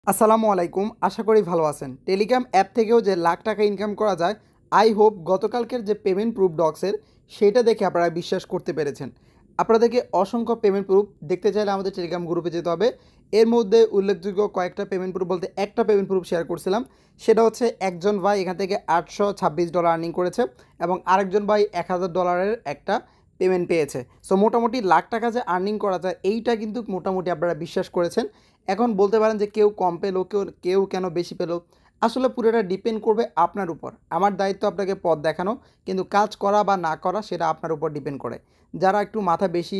আসসালামু আলাইকুম, আশা করি ভালো আছেন। টেলিগ্রাম অ্যাপ থেকেও যে লাখ টাকা ইনকাম করা যায়, আই হোপ গতকালকের যে পেমেন্ট প্রুফ ডক্সের সেটা দেখে আপনারা বিশ্বাস করতে পেরেছেন। আপনাদেরকে অসংখ্য পেমেন্ট প্রুফ দেখতে চাইলে আমাদের টেলিগ্রাম গ্রুপে যেতে হবে। এর মধ্যে উল্লেখযোগ্য কয়েকটা পেমেন্ট প্রুফ বলতে একটা পেমেন্ট প্রুফ শেয়ার করছিলাম, সেটা হচ্ছে একজন ভাই এখান থেকে $826 আর্নিং করেছে এবং আরেকজন ভাই $1000 একটা পেমেন্ট পেয়েছে। সো মোটামুটি লাখ টাকা যে আর্নিং করা যায় এইটা কিন্তু মোটামুটি আপনারা বিশ্বাস করেছেন। এখন বলতে পারেন যে কেউ কম পেলো, কেউ কেউ কেন বেশি পেলো, আসলে পুরোটা ডিপেন্ড করবে আপনার উপর। আমার দায়িত্ব আপনাকে পথ দেখানো, কিন্তু কাজ করা বা না করা সেটা আপনার উপর ডিপেন্ড করে। যারা একটু মাথা বেশি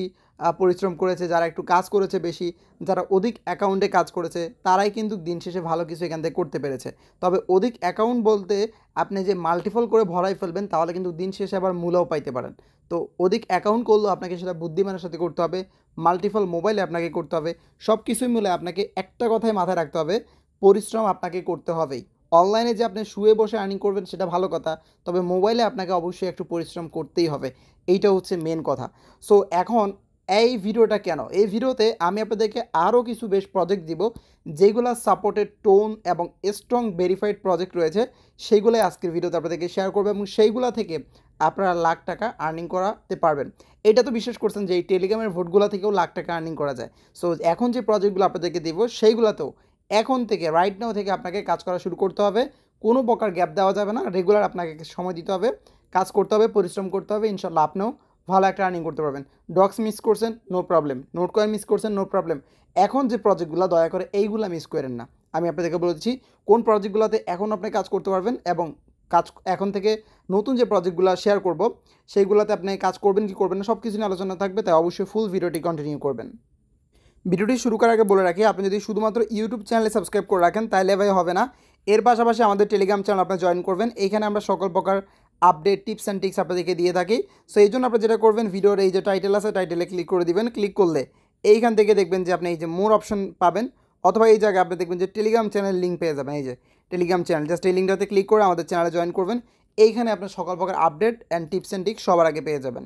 পরিশ্রম করেছে, যারা একটু কাজ করেছে বেশি, যারা অধিক অ্যাকাউন্টে কাজ করেছে, তারাই কিন্তু দিন শেষে ভালো কিছু এখান থেকে করতে পেরেছে। তবে অধিক অ্যাকাউন্ট বলতে আপনি যে মাল্টিপল করে ভরাই ফেলবেন, তাহলে কিন্তু দিন শেষে আবার মূল্যও পাইতে পারেন। তো অধিক অ্যাকাউন্ট করলেও আপনাকে সেটা বুদ্ধিমানের সাথে করতে হবে, মাল্টিপল মোবাইলে আপনাকে করতে হবে। সব কিছুই মিলে আপনাকে একটা কথাই মাথায় রাখতে হবে, পরিশ্রম আপনাকে করতে হবেই। অনলাইনে যে আপনি শুয়ে বসে আর্নিং করবেন সেটা ভালো কথা, তবে মোবাইলে আপনাকে অবশ্যই একটু পরিশ্রম করতেই হবে। এইটা হচ্ছে মেন কথা। সো এখন এই ভিডিওটা কেন, এই ভিডিওতে আমি আপনাদেরকে আরও কিছু বেশ প্রজেক্ট দিব, যেগুলো সাপোর্টেড টোন এবং স্ট্রং ভেরিফাইড প্রজেক্ট রয়েছে, সেইগুলোই আজকের ভিডিওতে আপনাদেরকে শেয়ার করবো এবং সেইগুলো থেকে আপনারা লাখ টাকা আর্নিং করাতে পারবেন। এটা তো বিশ্বাস করছেন যে এই টেলিগ্রামের ভোটগুলো থেকেও লাখ টাকা আর্নিং করা যায়। সো এখন যে প্রজেক্টগুলো আপনাদেরকে দেবো সেইগুলোতেও এখন থেকে রাইট নাও থেকে আপনাকে কাজ করা শুরু করতে হবে। কোনো প্রকার গ্যাপ দেওয়া যাবে না, রেগুলার আপনাকে সময় দিতে হবে, কাজ করতে হবে, পরিশ্রম করতে হবে। ইনশাল্লাহ আপনিও ভালো একটা আর্নিং করতে পারবেন। ডক্স মিস করছেন, no problem. Notcoin miss করছেন, নো প্রবলেম। এখন যে প্রজেক্টগুলো দয়া করে এইগুলো মিস করেন না। আমি আপনাদেরকে বলেছি কোন প্রজেক্টগুলোতে এখন আপনি কাজ করতে পারবেন এবং কাজ এখন থেকে নতুন যে প্রজেক্টগুলো শেয়ার করব সেইগুলোতে আপনি কাজ করবেন কি করবেন না সব কিছু নিয়ে আলোচনা থাকবে, তাই অবশ্যই ফুল ভিডিওটি কন্টিনিউ করবেন। ভিডিওটি শুরু করার আগে বলে রাখি, আপনি যদি শুধুমাত্র ইউটিউব চ্যানেলে সাবস্ক্রাইব করে রাখেন তাহলে ভাই হবে না। এর পাশাপাশি আমাদের টেলিগ্রাম চ্যানেল আপনি জয়েন করবেন। এইখানে আমরা সকল প্রকার আপডেট, টিপস অ্যান্ড ট্রিক্স আপনাদেরকে দিয়ে থাকি। সো এই জন্য আপনি যেটা করবেন, ভিডিওর এই যে টাইটেল আছে, টাইটেলে ক্লিক করে দিবেন। ক্লিক করলে এইখান থেকে দেখবেন যে আপনি এই যে মোর অপশন পাবেন, অথবা এই জায়গায় আপনি দেখবেন যে টেলিগ্রাম চ্যানেল লিঙ্ক পেয়ে যাবেন। এই যে টেলিগ্রাম চ্যানেল, জাস্ট এই লিঙ্কটাতে ক্লিক করে আমাদের চ্যানেলে জয়েন করবেন। এইখানে আপনার সকল প্রকার update and tips and tricks সবার আগে পেয়ে যাবেন।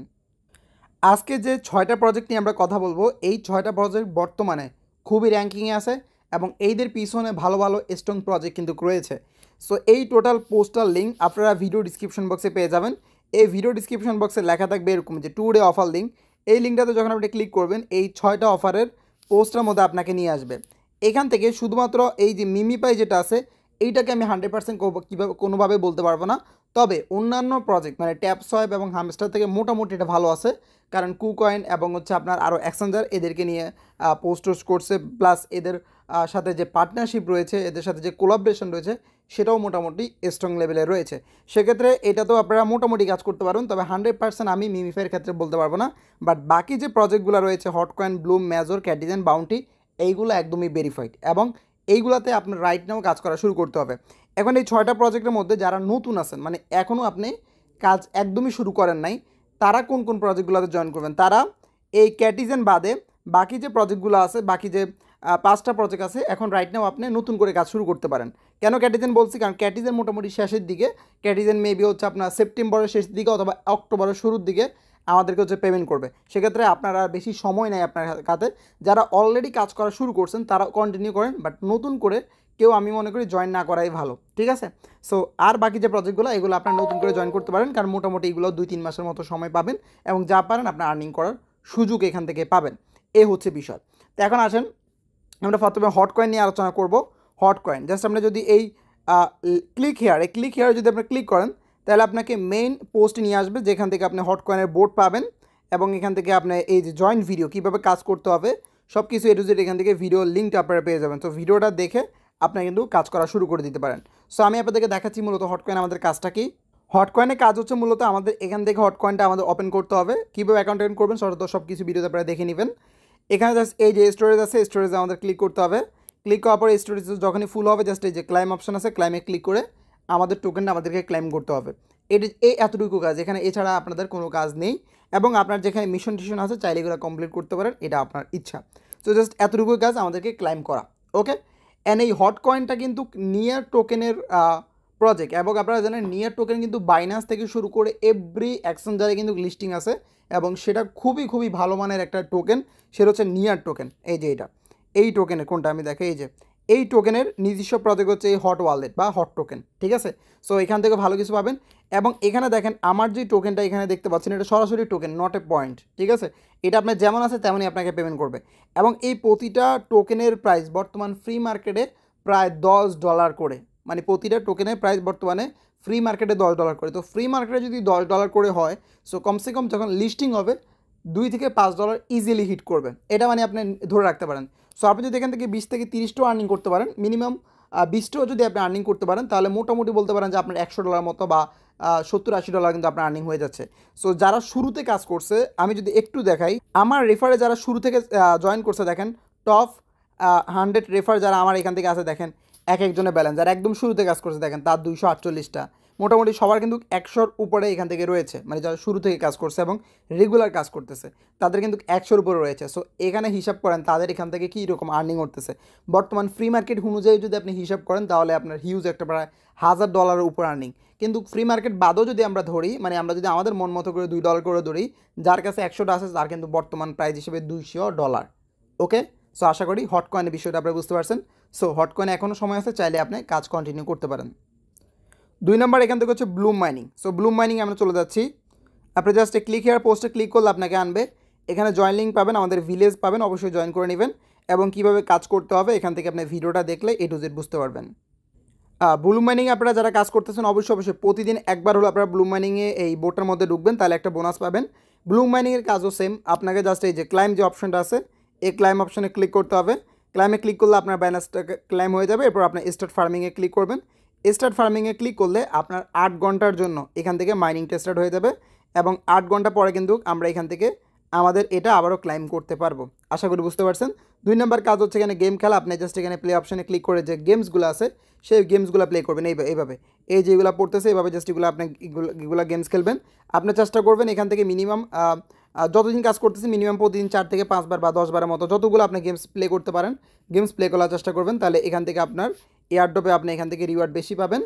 আজকে যে 6টা প্রজেক্ট নিয়ে আমরা কথা বলবো, এই 6টা প্রজেক্ট বর্তমানে খুবই র্যাঙ্কিংয়ে আছে এবং এইদের পিছনে ভালো ভালো স্ট্রং প্রজেক্ট কিন্তু রয়েছে। সো এই টোটাল পোস্টার লিঙ্ক আপনারা ভিডিও ডিসক্রিপশন বক্সে পেয়ে যাবেন। এই ভিডিও ডিসক্রিপশন বক্সে লেখা থাকবে এরকম যে টুডে অফার লিঙ্ক। এই লিঙ্কটাতে যখন আপনি ক্লিক করবেন, এই 6টা অফারের পোস্টার মধ্যে আপনাকে নিয়ে আসবে। এখান থেকে শুধুমাত্র এই যে মিমিপাই যেটা আছে, এইটাকে আমি 100% কীভাবে কোনোভাবে বলতে পারবো না। তবে অন্যান্য প্রজেক্ট মানে ট্যাপ সোয়াইপ এবং হামস্টার থেকে মোটামুটি এটা ভালো আছে, কারণ কুকয়েন এবং হচ্ছে আপনার আরও এক্সচেঞ্জার এদেরকে নিয়ে পোস্ট করছে, প্লাস এদের সাথে যে পার্টনারশিপ রয়েছে, এদের সাথে যে কোলাবরেশন রয়েছে, সেটাও মোটামুটি স্ট্রং লেভেলে রয়েছে। সেক্ষেত্রে এটা তো আপনারা মোটামুটি কাজ করতে পারবেন, তবে 100% আমি মিমিফাইয়ের ক্ষেত্রে বলতে পারবো না। বাট বাকি যে প্রজেক্টগুলো রয়েছে, হটকয়েন, ব্লুম, মেজর, ক্যাটিজেন, বাউন্টি, এইগুলো একদমই ভেরিফাইড এবং এইগুলাতে আপনার রাইট নাও কাজ করা শুরু করতে হবে। এখন এই 6টা প্রজেক্টের মধ্যে যারা নতুন আছেন, মানে এখনও আপনি কাজ একদমই শুরু করেন নাই, তারা কোন কোন প্রজেক্টগুলোতে জয়েন করবেন? তারা এই ক্যাটিজেন বাদে বাকি যে প্রজেক্টগুলো আছে, বাকি যে 5টা প্রজেক্ট আছে, এখন রাইট নাও আপনি নতুন করে কাজ শুরু করতে পারেন। কেন ক্যাটিজেন বলছি? কারণ ক্যাটিজেন মোটামুটি শেষের দিকে, ক্যাটিজেন মেবি হচ্ছে আপনার সেপ্টেম্বরের শেষ দিকে অথবা অক্টোবরের শুরুর দিকে আমাদেরকে হচ্ছে পেমেন্ট করবে। সেক্ষেত্রে আপনারা বেশি সময় নেয় আপনার হাতে। যারা অলরেডি কাজ করা শুরু করছেন তারা কন্টিনিউ করেন, বাট নতুন করে কেউ আমি মনে করি জয়েন না করাই ভালো, ঠিক আছে? সো আর বাকি যে প্রজেক্টগুলো, এগুলো আপনার নতুন করে জয়েন করতে পারেন, কারণ মোটামুটি এগুলো 2-3 মাসের মতো সময় পাবেন এবং যা পারেন আপনার আর্নিং করার সুযোগ এখান থেকে পাবেন। এ হচ্ছে বিষয়। তো এখন আসেন আমরা প্রথমে হট কয়েন নিয়ে আলোচনা করব। হট কয়েন জাস্ট আমরা যদি এই ক্লিক হেয়ার যদি আপনি ক্লিক করেন, তাহলে আপনাকে মেইন পোস্টে নিয়ে আসবে, যেখান থেকে আপনি হট কয়েনের বোর্ড পাবেন এবং এখান থেকে আপনি এই যে জয়েন্ট ভিডিও কীভাবে কাজ করতে হবে সব কিছু এ টু জেড এখান থেকে ভিডিও লিঙ্কটা আপনারা পেয়ে যাবেন। তো ভিডিওটা দেখে আপনি কিন্তু কাজ করা শুরু করে দিতে পারেন। সো আমি আপনাদেরকে দেখাচ্ছি মূলত হট কয়েন আমাদের কাজটা কি। হট কয়েনের কাজ হচ্ছে মূলত আমাদের এখান থেকে হট কয়েনটা আমাদের ওপেন করতে হবে। কীভাবে অ্যাকাউন্ট ওপেন করবেন সব কিছু ভিডিওতে আপনারা দেখে নেবেন। এখানে জাস্ট এই যে স্টোরেজ আছে, স্টোরেজে আমাদের ক্লিক করতে হবে। ক্লিক করার পরে স্টোরেজ যখনই ফুল হবে, জাস্ট এই যে ক্লাইম অপশন আছে, ক্লাইমে ক্লিক করে আমাদের টোকেনটা আমাদেরকে ক্লাইম করতে হবে। এই এতটুকু কাজ, এখানে এছাড়া আপনাদের কোনো কাজ নেই এবং আপনার যেখানে মিশন টিশন আছে চাইলে এগুলো কমপ্লিট করতে পারেন, এটা আপনার ইচ্ছা। সো জাস্ট এতটুকু কাজ আমাদেরকে ক্লাইম করা, ওকে। অ্যান্ড এই হট কয়েনটা কিন্তু নিয়ার টোকেনের প্রজেক্ট এবং আপনারা জানেন নিয়ার টোকেন কিন্তু বাইন্যান্স থেকে শুরু করে এভরি এক্সচেঞ্জারে কিন্তু লিস্টিং আছে এবং সেটা খুবই খুবই ভালো মানের একটা টোকেন, সেটা হচ্ছে নিয়ার টোকেন। এই যে এই টোকেনের কোনটা আমি দেখে, এই যে এই টোকেনের নিজস্ব প্রজেক্ট হচ্ছে এই হট ওয়ালেট বা হট টোকেন, ঠিক আছে। সো এখান থেকে ভালো কিছু পাবেন। এবং এখানে দেখেন আমার যে টোকেনটা এখানে দেখতে পাচ্ছেন, এটা সরাসরি টোকেন, নট এ পয়েন্ট, ঠিক আছে। এটা আপনার যেমন আছে তেমনই আপনাকে পেমেন্ট করবে। এবং এই প্রতিটা টোকেনের প্রাইস বর্তমান ফ্রি মার্কেটে প্রায় $10 করে, মানে প্রতিটা টোকেনের প্রাইস বর্তমানে ফ্রি মার্কেটে $10 করে। তো ফ্রি মার্কেটে যদি $10 করে হয়, সো কমসে কম যখন লিস্টিং হবে $2 থেকে $5 ইজিলি হিট করবে, এটা মানে আপনি ধরে রাখতে পারেন। সো আপনি যদি এখান থেকে 20 থেকে 30টাও আর্নিং করতে পারেন, মিনিমাম 20টাও যদি আপনি আর্নিং করতে পারেন, তাহলে মোটামুটি বলতে পারেন যে আপনার $100 মতো বা $70-80 কিন্তু আপনার আর্নিং হয়ে যাচ্ছে। সো যারা শুরুতে কাজ করছে, আমি যদি একটু দেখাই, আমার রেফারে যারা শুরু থেকে জয়েন করছে, দেখেন টপ 100 রেফার যারা আমার এখান থেকে আছে, দেখেন এক একজনের ব্যালেন্স যারা একদম শুরুতে কাজ করছে, দেখেন তার 248টা, মোটামুটি সবার কিন্তু 100-র উপরে এখান থেকে রয়েছে, মানে যারা শুরু থেকে কাজ করছে এবং রেগুলার কাজ করতেছে তাদের কিন্তু 100-র উপরে রয়েছে। সো এখানে হিসাব করেন তাদের এখান থেকে কী রকম আর্নিং করতেছে। বর্তমান ফ্রি মার্কেট অনুযায়ী যদি আপনি হিসাব করেন, তাহলে আপনার হিউজ একটা প্রায় $1000 উপর আর্নিং। কিন্তু ফ্রি মার্কেট বাদও যদি আমরা ধরি, মানে আমরা যদি আমাদের মন মতো করে $2 করে ধরি, যার কাছে 100টা আছে তার কিন্তু বর্তমান প্রাইস হিসেবে $200। ওকে, সো আশা করি হট কয়েনের বিষয়টা আপনারা বুঝতে পারছেন। সো হট কয়েনে এখনও সময় আছে, চাইলে আপনি কাজ কন্টিনিউ করতে পারেন। 2 নম্বর এখান থেকে হচ্ছে Bloom mining. So Bloom mining আমরা চলে যাচ্ছি। আপনি জাস্ট ক্লিক হেয়ার পোস্টে ক্লিক করলে আপনাকে আনবে, এখানে জয়েন লিঙ্ক পাবেন, আমাদের ভিলেজ পাবেন, অবশ্যই জয়েন করে নেবেন। এবং কীভাবে কাজ করতে হবে এখান থেকে আপনি ভিডিওটা দেখলে A to Z বুঝতে পারবেন। ব্লুম মাইনিংয়ে আপনারা যারা কাজ করতেছেন, অবশ্যই প্রতিদিন একবার হলো আপনারা ব্লুম মাইনিংয়ে এই বোর্ডটার মধ্যে ঢুকবেন, তাহলে একটা বোনাস পাবেন। ব্লুম মাইনিংয়ের কাজও সেম, আপনাকে জাস্ট এই যে ক্লাইম যে অপশনটা আছে, এই ক্লাইম অপশনে ক্লিক করতে হবে। ক্লাইমে ক্লিক করলে আপনার ব্যালেন্সটা ক্লাইম হয়ে যাবে। এরপর আপনি স্টার্ট ফার্মিংয়ে ক্লিক করবেন। স্টার্ট ফার্মিংয়ে ক্লিক করলে আপনার 8 ঘন্টার জন্য এখান থেকে মাইনিংটা স্টার্ট হয়ে যাবে। এবং 8 ঘন্টা পরে কিন্তু আমরা এখান থেকে আমাদের এটা আবারও ক্লাইম করতে পারবো। আশা করি বুঝতে পারছেন। 2 নম্বর কাজ হচ্ছে এখানে গেম খেলা। আপনি জাস্ট এখানে প্লে অপশনে ক্লিক করে যে গেমসগুলো আছে সেই গেমসগুলো প্লে করবেন। এইভাবে এই যেগুলো পড়তেছে এইভাবে জাস্ট এগুলো আপনি এগুলো গেমস খেলবেন। আপনি চেষ্টা করবেন এখান থেকে মিনিমাম যতদিন কাজ করতেছে মিনিমাম প্রতিদিন 4 থেকে 5 বার বা 10 বারের মতো যতগুলো আপনি গেমস প্লে করতে পারেন গেমস প্লে করার চেষ্টা করবেন। তাহলে এখান থেকে আপনার এয়ারড্রপে আপনি এখান থেকে রিওয়ার্ড বেশি পাবেন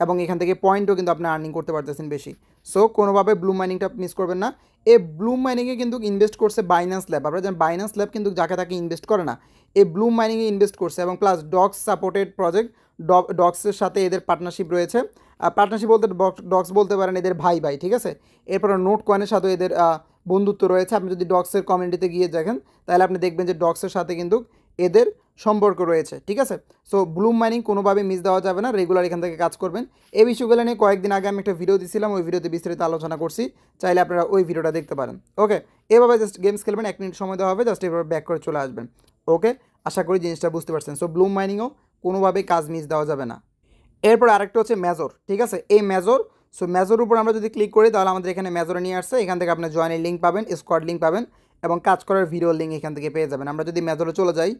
এবং এখান থেকে পয়েন্টও কিন্তু আপনি আর্নিং করতে পারতেছেন বেশি। সো কোনোভাবে ব্লুম মাইনিংটা মিস করবেন না। এই ব্লুম মাইনিংয়ে কিন্তু ইনভেস্ট করছে বাইন্যান্স ল্যাব। আপনারা জানেন বাইন্যান্স ল্যাব কিন্তু যাকে তাকে ইনভেস্ট করে না, এই ব্লুম মাইনিংয়ে ইনভেস্ট করছে। এবং প্লাস ডক্স সাপোর্টেড প্রজেক্ট, ডক্সের সাথে এদের পার্টনারশিপ রয়েছে। পার্টনারশিপ বলতে ডক্স বলতে পারেন এদের ভাই, ঠিক আছে। এরপরে নোট কয়েনের সাথেও এদের বন্ধুত্ব রয়েছে। আপনি যদি ডক্সের কমিউনিটিতে গিয়ে দেখেন তাহলে আপনি দেখবেন যে ডক্সের সাথে কিন্তু এদের সম্পর্ক রয়েছে, ঠিক আছে। সো ব্লুম মাইনিং কোনোভাবে মিস দেওয়া যাবে না, রেগুলার এখান থেকে কাজ করবেন। এই বিষয়গুলো নিয়ে কয়েকদিন আগে আমি একটা ভিডিও দিয়েছিলাম, ওই ভিডিওতে বিস্তারিত আলোচনা করছি, চাইলে আপনারা ওই ভিডিওটা দেখতে পারেন। ওকে, এভাবে জাস্ট গেমস খেলবেন, 1 মিনিট সময় দেওয়া হবে, জাস্ট এভাবে ব্যাক করে চলে আসবেন। ওকে, আশা করি জিনিসটা বুঝতে পারছেন। সো ব্লুম মাইনিংও কোনোভাবেই কাজ মিস দেওয়া যাবে না। এরপর আরেকটা হচ্ছে মেজর, ঠিক আছে। এই মেজর, সো মেজর উপর আমরা যদি ক্লিক করি তাহলে আমাদের এখানে মেজরে নিয়ে আসছে। এখান থেকে আপনি জয়েনের লিঙ্ক পাবেন, স্কোয়াড লিঙ্ক পাবেন এবং কাজ করার ভিডিও লিঙ্ক এখান থেকে পেয়ে যাবেন। আমরা যদি মেজরে চলে যাই,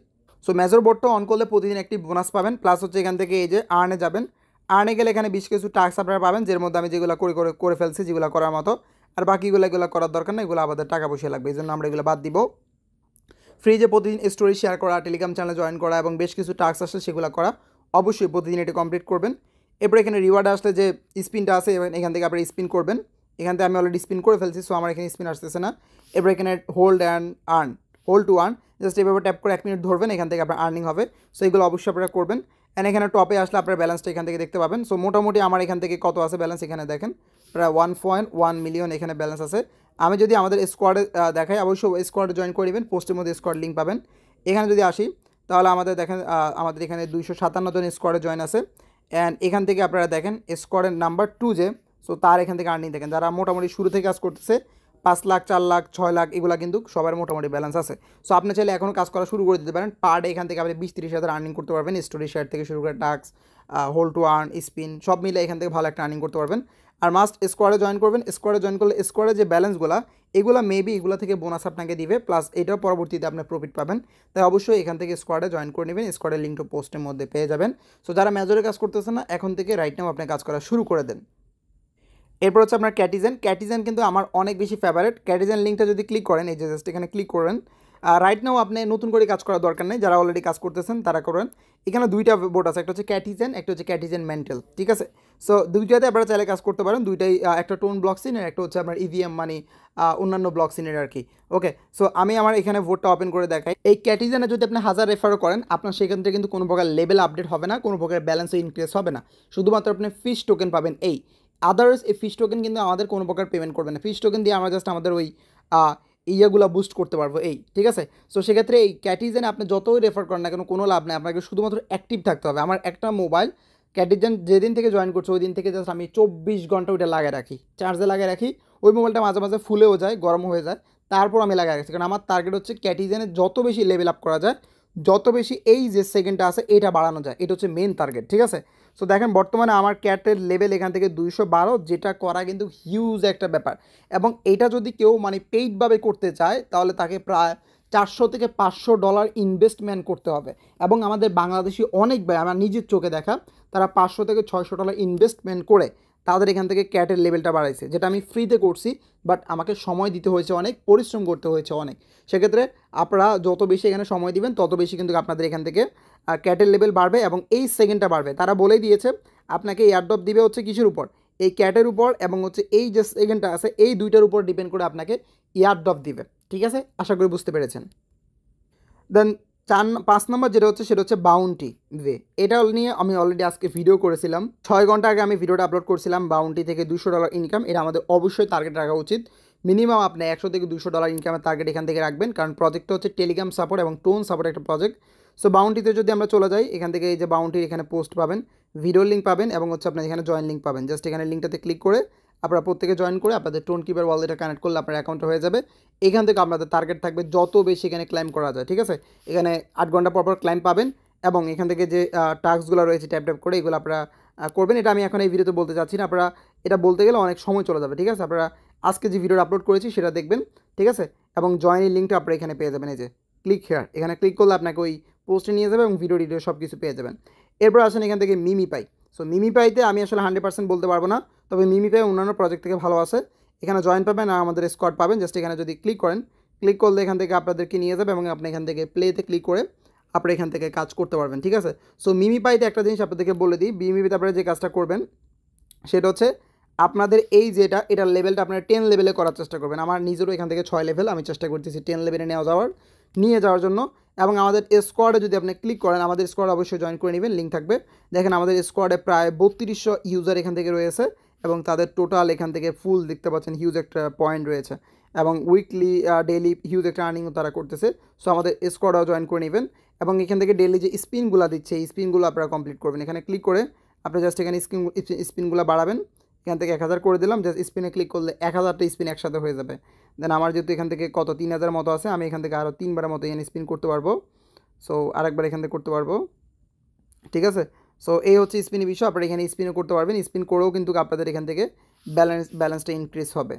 সো মেজর বোর্ডটা অন করলে প্রতিদিন একটি বোনাস পাবেন। প্লাস হচ্ছে এখান থেকে এই যে আর্নে যাবেন, আর্নে গেলে এখানে বেশ কিছু টাস্ক আপনারা পাবেন, যের মধ্যে আমি যেগুলো করে ফেলছি, যেগুলো করার মতো। আর বাকিগুলো এগুলো করার দরকার না, এগুলো আমাদের টাকা পয়সা লাগবে, এই জন্য আমরা এগুলো বাদ দিব। ফ্রি যে প্রতিদিন স্টোরি শেয়ার করা, টেলিগ্রাম চ্যানেলে জয়েন করা এবং বেশ কিছু টাস্ক আসলে সেগুলো করা, অবশ্যই প্রতিদিন এটি কমপ্লিট করবেন। এরপর এখানে রিওয়ার্ড আসলে যে স্পিনটা আছে এখান থেকে আপনারা স্পিন করবেন। এখান থেকে আমি অলরেডি স্পিন করে ফেলছি, সো আমার এখানে স্পিন আসতেছে না। এরপর এখানে hold and earn, hold to earn, just এভাবে ট্যাপ করে 1 মিনিট ধরবেন, এখান থেকে আপনার আর্নিং হবে। সো এগুলো অবশ্যই আপনারা করবেন। অ্যান্ড এখানে টপে আসলে আপনার ব্যালেন্সটা এখান থেকে দেখতে পাবেন। সো মোটামুটি আমার এখান থেকে কত আছে ব্যালেন্স এখানে দেখেন, প্রায় 1.1 মিলিয়ন এখানে ব্যালেন্স আছে। আমি যদি আমাদের স্কোয়াডে দেখাই, অবশ্যই স্কোয়াডে জয়েন করে নেবেন, পোস্টের মধ্যে স্কোয়াড লিঙ্ক পাবেন। এখানে যদি আসি তাহলে আমাদের দেখেন আমাদের এখানে 257 জন স্কোয়াডে জয়েন আছে। অ্যান্ড এখান থেকে আপনারা দেখেন স্কোয়াডের নাম্বার 2 যে, সো তার এখান থেকে আর্নিং দেখেন, যারা মোটামুটি শুরু থেকে কাজ করতেছে 5 লাখ 4 লাখ 6 লাখ এগুলো কিন্তু সবার মোটামুটি ব্যালেন্স আছে। সো আপনি চাইলে এখনও কাজ করা শুরু করে দিতে পারেন। পার ডে এখান থেকে আপনি 20-30 হাজার আর্নিং করতে পারবেন, স্টোরি শেয়ার থেকে শুরু করে task, hold to earn, spin সব মিলে এখান থেকে ভালো একটা আর্নিং করতে পারবেন। আর মাস্ট স্কোয়াডে জয়েন করবেন। স্কোয়াডে জয়েন করলে স্কোয়াডে যে ব্যালেন্সগুলো এগুলো মেবি এগুলো থেকে বোনাস আপনাকে দিবে, প্লাস এটাও পরবর্তীতে আপনি প্রফিট পাবেন। তাই অবশ্যই এখান থেকে স্কোয়াডে জয়েন করে নেবেন, স্কোয়াডের লিঙ্কটা পোস্টের মধ্যে পেয়ে যাবেন। সো যারা মেজরে কাজ করতেছেন না, এখন থেকে রাইট নাও আপনি কাজ করা শুরু করে দেন। এরপর হচ্ছে আপনার ক্যাটিজেন। ক্যাটিজেন কিন্তু আমার অনেক বেশি ফেভারিট। ক্যাটিজেন লিঙ্কটা যদি ক্লিক করেন, এই যে জাস্ট এখানে ক্লিক করেন, রাইট নাও আপনি নতুন করে কাজ করার দরকার নেই, যারা অলরেডি কাজ করতেছেন তারা করেন। এখানে দুইটা বোর্ড আছে, একটা হচ্ছে ক্যাটিজেন, একটা হচ্ছে ক্যাটিজেন মেন্টাল, ঠিক আছে। সো দুইটাতে আপনারা চাইলে কাজ করতে পারেন, দুইটাই একটা টোন ব্লক সিনের, একটা হচ্ছে আপনার ইভিএম মানে অন্যান্য ব্লক সিনের আর কি। ওকে, সো আমি আমার এখানে বোর্ডটা ওপেন করে দেখাই। এই ক্যাটিজেনে যদি আপনি 1000 রেফারও করেন, আপনার সেখান থেকে কিন্তু কোনো প্রকার লেভেল আপডেট হবে না, কোনো প্রকার ব্যালেন্সও ইনক্রিজ হবে না, শুধুমাত্র আপনি ফিশ টোকেন পাবেন। এই আদার্স এই ফিশ টোকেন কিন্তু আমাদের কোনো প্রকার পেমেন্ট করবে না, ফিশ টোকেন দিয়ে আমরা জাস্ট আমাদের ওই ইয়েগুলো বুস্ট করতে পারবো এই, ঠিক আছে। সো সেক্ষেত্রে এই ক্যাটিজেন আপনি যতই রেফার করেন না কেন কোনো লাভ নেই, আপনাকে শুধুমাত্র অ্যাক্টিভ থাকতে হবে। আমার একটা মোবাইল ক্যাটিজেন যেদিন থেকে জয়েন করছে ওই দিন থেকে জাস্ট আমি 24 ঘন্টা ওইটা লাগিয়ে রাখি, চার্জে লাগিয়ে রাখি। ওই মোবাইলটা মাঝে মাঝে ফুলেও যায়, গরম হয়ে যায়, তারপর আমি লাগিয়ে রাখছি, কারণ আমার টার্গেট হচ্ছে ক্যাটিজেনের যত বেশি লেভেল আপ করা যায়, যত বেশি এই যে সেকেন্ডটা আছে এটা বাড়ানো যায়, এটা হচ্ছে মেন টার্গেট, ঠিক আছে। সো দেখেন বর্তমানে আমার ক্যাটের লেভেল এখান থেকে 212, যেটা করা কিন্তু হিউজ একটা ব্যাপার। এবং এটা যদি কেউ মানে পেইডভাবে করতে চায় তাহলে তাকে প্রায় $400 থেকে $500 ইনভেস্টমেন্ট করতে হবে। এবং আমাদের বাংলাদেশি অনেক ভাই আমার নিজের চোখে দেখা, তারা $500 থেকে $600 ইনভেস্টমেন্ট করে তাদের এখান থেকে ক্যাটের লেভেলটা বাড়াইছে, যেটা আমি ফ্রিতে করছি, বাট আমাকে সময় দিতে হয়েছে অনেক, পরিশ্রম করতে হয়েছে অনেক। সেক্ষেত্রে আপনারা যত বেশি এখানে সময় দিবেন তত বেশি কিন্তু আপনাদের এখান থেকে ক্যাটের লেভেল বাড়বে এবং এই সেকেন্ডটা বাড়বে। তারা বলেই দিয়েছে আপনাকে এয়ারড্রপ দিবে হচ্ছে কিছুর উপর, এই ক্যাটের উপর এবং হচ্ছে এই যে সেকেন্ডটা আছে এই দুইটার উপর ডিপেন্ড করে আপনাকে এয়ারড্রপ দিবে, ঠিক আছে। আশা করি বুঝতে পেরেছেন। দেন 5 নম্বর যেটা হচ্ছে সেটা হচ্ছে বাউন্টি ওয়ে। এটা নিয়ে আমি অলরেডি আজকে ভিডিও করেছিলাম, 6 ঘন্টা আগে আমি ভিডিওটা আপলোড করছিলাম। বাউন্টি থেকে $200 ইনকাম, এটা আমাদের অবশ্যই টার্গেট রাখা উচিত। মিনিমাম আপনি $100 থেকে $200 ইনকামের টার্গেট এখান থেকে রাখবেন, কারণ প্রজেক্টটা হচ্ছে টেলিগ্রাম সাপোর্ট এবং টোন সাপোর্ট একটা প্রজেক্ট। সো বাউন্টিতে যদি আমরা চলে যাই, এখান থেকে এই যে বাউন্টির এখানে পোস্ট পাবেন, ভিডিও লিঙ্ক পাবেন এবং হচ্ছে আপনার এখানে জয়েন লিঙ্ক পাবেন। জাস্ট এখানে লিঙ্কটাতে ক্লিক করে আপনারা প্রত্যেকে জয়েন করে আপনাদের টোন কিপার ওয়ালেটে কানেক্ট করলে আপনার অ্যাকাউন্টটা হয়ে যাবে। এখান থেকে আপনাদের টার্গেট থাকবে যত বেশি এখানে ক্লাইম করা যায়, ঠিক আছে। এখানে 8 ঘন্টা পর পর ক্লাইম পাবেন এবং এখান থেকে যে টাস্কগুলো রয়েছে ট্যাপ ট্যাপ করে এগুলো আপনারা করবেন। এটা আমি এখন এই ভিডিওতে বলতে চাচ্ছি না, আপনারা এটা বলতে গেলে অনেক সময় চলে যাবে, ঠিক আছে। আপনারা আজকে যে ভিডিওটা আপলোড করেছি সেটা দেখবেন, ঠিক আছে। এবং জয়েনের লিঙ্কটা আপনারা এখানে পেয়ে যাবেন, এই যে ক্লিক হেয়ার, এখানে ক্লিক করলে আপনাকে ওই পোস্টে নিয়ে যাবে এবং ভিডিও টিডিও সব কিছু পেয়ে যাবেন। এরপর আসেন এখান থেকে মিমি পাই। সো মিমি পাইতে আমি আসলে 100% বলতে পারবো না, তবে মিমি পাই অন্যান্য প্রজেক্ট থেকে ভালো আছে। এখানে জয়েন পাবেন আর আমাদের স্কোয়াড পাবেন। জাস্ট এখানে যদি ক্লিক করেন, ক্লিক করলে এখান থেকে আপনাদেরকে নিয়ে যাবে এবং আপনি এখান থেকে প্লেতে ক্লিক করে আপনি এখান থেকে কাজ করতে পারবেন, ঠিক আছে। সো মিমি পাইতে একটা জিনিস আপনাদেরকে বলে দিই, মিমিতে আপনারা যে কাজটা করবেন সেটা হচ্ছে আপনাদের এই যেটা এটার লেভেলটা আপনারা 10 লেভেলে করার চেষ্টা করবেন। আমার নিজেরও এখান থেকে 6 লেভেল, আমি চেষ্টা করতেছি 10 লেভেলে নিয়ে যাওয়ার জন্য। এবং আমাদের স্কোয়াডে যদি আপনি ক্লিক করেন, আমাদের স্কোয়াড অবশ্যই জয়েন করে নেবেন, লিঙ্ক থাকবে। দেখেন আমাদের স্কোয়াডে প্রায় 3200 ইউজার এখান থেকে রয়েছে এবং তাদের টোটাল এখান থেকে ফুল দেখতে পাচ্ছেন হিউজ একটা পয়েন্ট রয়েছে এবং উইকলি ডেইলি হিউজ একটা আর্নিংও তারা করতেছে। সো আমাদের স্কোয়াডও জয়েন করে নেবেন এবং এখান থেকে ডেইলি যে স্পিনগুলো দিচ্ছে এই স্পিনগুলো আপনারা কমপ্লিট করবেন। এখানে ক্লিক করে আপনি জাস্ট এখানে স্পিনগুলো বাড়াবেন। এখান থেকে 1000 করে দিলাম, জাস্ট স্পিনে ক্লিক করলে 1000টা স্পিন একসাথে হয়ে যাবে। দেন আমার যেহেতু এখান থেকে কত 3000 মতো আছে, আমি এখান থেকে আরও 3বারের মতো এখানে স্পিন করতে পারবো। সো আরেকবার এখান থেকে করতে পারবো, ঠিক আছে। সো এই হচ্ছে স্পিনের বিষয়, আপনারা এখানে স্পিনও করতে পারবেন, স্পিন করেও কিন্তু আপনাদের এখান থেকে ব্যালেন্সটা ইনক্রিজ হবে।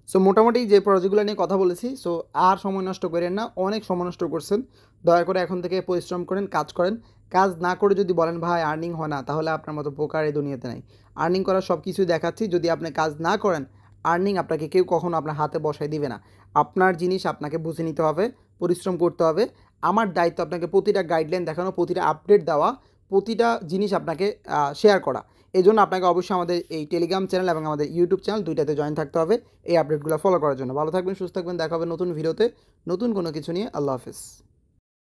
সো মোটামুটি যে প্রজেক্টগুলো নিয়ে কথা বলেছি, সো আর সময় নষ্ট করেন না, অনেক সময় নষ্ট করছেন, দয়া করে এখন থেকে পরিশ্রম করেন, কাজ করেন। কাজ না করে যদি বলেন ভাই আর্নিং হয় না, তাহলে আপনার মতো বোকার এই দুনিয়াতে নাই। আর্নিং করার সব কিছুই দেখাচ্ছি, যদি আপনি কাজ না করেন আর্নিং আপনাকে কেউ কখনো আপনার হাতে বসায় দিবে না। আপনার জিনিস আপনাকে বুঝে নিতে হবে, পরিশ্রম করতে হবে। আমার দায়িত্ব আপনাকে প্রতিটা গাইডলাইন দেখানো, প্রতিটা আপডেট দেওয়া, প্রতিটা জিনিস আপনাকে শেয়ার করা। এই জন্য আপনাকে অবশ্যই আমাদের এই টেলিগ্রাম চ্যানেল এবং আমাদের ইউটিউব চ্যানেল দুইটাতে জয়েন থাকতে হবে এই আপডেটগুলো ফলো করার জন্য। ভালো থাকবেন, সুস্থ থাকবেন, দেখা হবে নতুন ভিডিওতে নতুন কোনো কিছু নিয়ে। আল্লাহ হাফেজ।